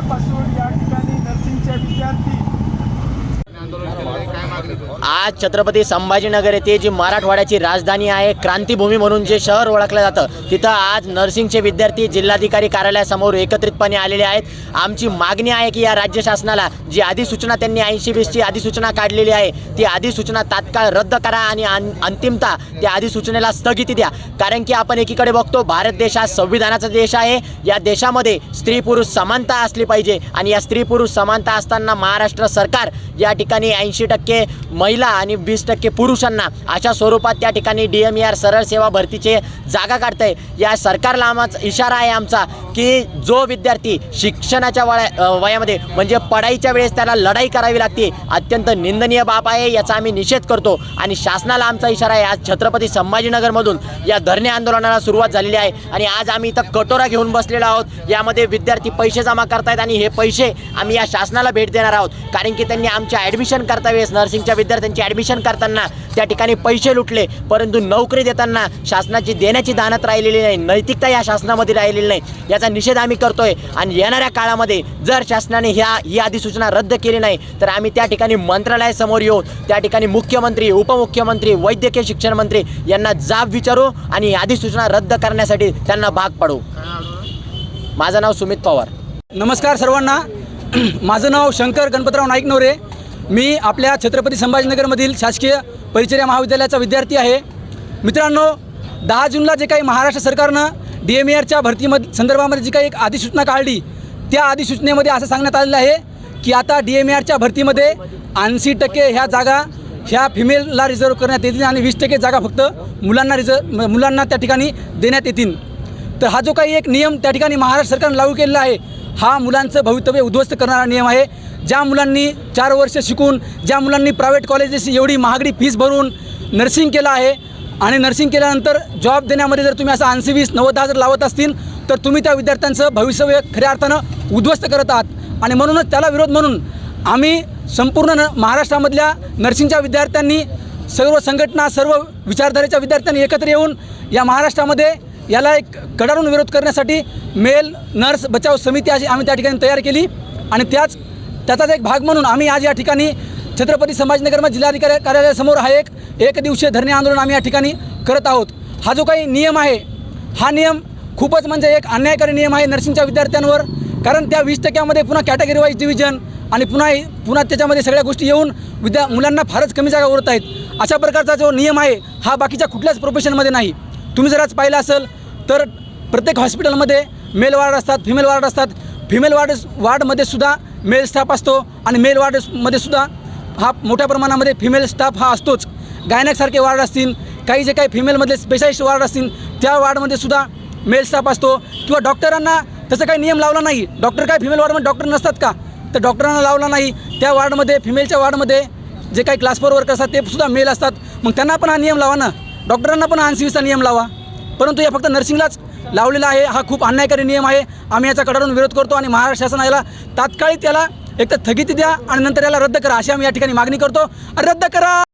सकाळपासून या ठिकाणी नर्सिंगचे विद्यार्थी आज छत्रपती संभाजीनगर येथे जी मराठवाड्याची राजधानी आहे, क्रांतीभूमी म्हणून जे शहर ओळखलं जातं, तिथं आज नर्सिंगचे विद्यार्थी जिल्हाधिकारी कार्यालयासमोर एकत्रितपणे आलेले आहेत। आमची मागणी आहे की या राज्य शासनाला जी अधिसूचना त्यांनी 80-20ची अधिसूचना काढलेली आहे, ती अधिसूचना तात्काळ रद्द करा आणि अंतिमतः त्या अधिसूचनेला स्थगिती द्या। कारण की आपण एकीकडे बघतो, भारत देश हा संविधानाचा देश आहे। या देशामध्ये स्त्री पुरुष समानता असली पाहिजे आणि या स्त्री पुरुष समानता असताना महाराष्ट्र सरकार या ठिकाणी 80% महिला आणि 20% पुरुषांना अशा स्वरूपात त्या ठिकाणी DMER सरळ सेवा भरतीचे जागा काढतंय। या सरकारला आमचा इशारा आहे आमचा की जो विद्यार्थी शिक्षणाच्या वयामध्ये म्हणजे पढाईच्या वेळेस त्याला लढाई करावी लागते, अत्यंत निंदनीय बाब आहे। याचा आम्ही निषेध करतो आणि शासनाला आमचा इशारा आहे। आज छत्रपती संभाजीनगरमधून या धरणे आंदोलनाला सुरुवात झालेली आहे आणि आज आम्ही इथं कटोरा घेऊन बसलेलो आहोत। यामध्ये विद्यार्थी पैसे जमा करतायत आणि हे पैसे आम्ही या शासनाला भेट देणार आहोत, कारण की त्यांनी आमच्या ॲडमिशन करता वेळेस नर्सिंगच्या विद्यार्थ्यांची ॲडमिशन करताना त्या ठिकाणी पैसे लुटले, परंतु नोकरी देताना शासनाची देण्याची दानत राहिलेली नाही, नैतिकता या शासनामध्ये राहिलेली नाही। याचा निषेध आम्ही करतोय आणि येणाऱ्या काळामध्ये जर शासनाने ही अधिसूचना रद्द केली नाही तर आम्ही त्या ठिकाणी मंत्रालयासमोर येऊ, त्या ठिकाणी मुख्यमंत्री, उपमुख्यमंत्री, वैद्यकीय शिक्षण मंत्री यांना जाब विचारू आणि अधिसूचना रद्द करण्यासाठी त्यांना भाग पाडू। माझं नाव सुमित पवार। नमस्कार सर्वांना, माझं नाव शंकर गणपतराव नाईकनवरे। मी आपल्या छत्रपती संभाजीनगरमधील शासकीय परिचर्या महाविद्यालयाचा विद्यार्थी आहे। मित्रांनो, 10 जूनला जे काही महाराष्ट्र सरकारनं DMERच्या संदर्भामध्ये जी काही एक अधिसूचना काढली, त्या अधिसूचनेमध्ये असं सांगण्यात आलेलं आहे की आता DMERच्या भरतीमध्ये 80% ह्या जागा ह्या फिमेलला रिझर्व करण्यात येतील आणि 20% जागा फक्त मुलांना त्या ठिकाणी देण्यात येतील। तर हा जो काही एक नियम त्या ठिकाणी महाराष्ट्र सरकारने लागू केलेला आहे, हा मुलांचं भवितव्य उद्ध्वस्त करणारा नियम आहे। ज्या मुलांनी 4 वर्ष शिकून, ज्या मुलांनी प्रायव्हेट कॉलेजेसची एवढी महागडी फीस भरून नर्सिंग केलं आहे आणि नर्सिंग केल्यानंतर जॉब देण्यामध्ये जर तुम्ही असं 80-20-90 हजार लावत असतील तर तुम्ही त्या विद्यार्थ्यांचं भवितव्य खऱ्या अर्थानं उद्ध्वस्त करत आहात। आणि म्हणूनच त्याला विरोध म्हणून आम्ही संपूर्ण महाराष्ट्रामधल्या नर्सिंगच्या विद्यार्थ्यांनी, सर्व संघटना, सर्व विचारधारेच्या विद्यार्थ्यांनी एकत्र येऊन या महाराष्ट्रामध्ये याला एक कडाडून विरोध करण्यासाठी मेल नर्स बचाव समिती अशी आम्ही त्या ठिकाणी तयार केली आणि त्याचाच एक भाग म्हणून आम्ही आज या ठिकाणी छत्रपती संभाजीनगरमध्ये जिल्हाधिकारी कार्यालयासमोर हा एक दिवसीय धरणे आंदोलन आम्ही या ठिकाणी करत आहोत। हा जो काही नियम आहे, हा नियम खूपच म्हणजे एक अन्यायकारी नियम आहे नर्सिंगच्या विद्यार्थ्यांवर, कारण त्या 20% पुन्हा कॅटेगरी वाईज डिव्हिजन आणि पुन्हा त्याच्यामध्ये सगळ्या गोष्टी येऊन मुलांना फारच कमी जागा उरत आहेत। अशा प्रकारचा जो नियम आहे हा बाकीच्या कुठल्याच प्रोफेशनमध्ये नाही। तुम्ही जर आज पाहिलं असेल तर प्रत्येक हॉस्पिटलमध्ये मेल वार्ड असतात, फिमेल वार्ड असतात। फिमेल वार्डमध्ये सुद्धा मेल स्टाफ असतो आणि मेल वार्डमध्ये सुद्धा हा मोठ्या प्रमाणामध्ये फिमेल स्टाफ हा असतोच। गायनॅकसारखे वार्ड असतील, काही जे काही फिमेलमधले स्पेशालिस्ट वार्ड असतील, त्या वार्डमध्ये सुद्धा मेल स्टाफ असतो। किंवा डॉक्टरांना तसं काही नियम लावला नाही। डॉक्टर काय फिमेल वार्डमध्ये डॉक्टर नसतात का? तर डॉक्टरांना लावला नाही। त्या वार्डमध्ये, फिमेलच्या वार्डमध्ये जे काही क्लास 4 वर्कर असतात ते सुद्धा मेल असतात। मग त्यांना पण हा नियम लावा ना, डॉक्टरांना पण 80-20चा नियम लावा। परंतु या फक्त नर्सिंगलाच लावलेला आहे। हा खूप अन्यायकारी नियम आहे। आम्ही याचा कडाडून विरोध करतो आणि महाराष्ट्र शासन याला तात्काळ त्याला एक तर स्थगिती द्या आणि नंतर याला रद्द करा अशी आम्ही या ठिकाणी मागणी करतो। रद्द करा।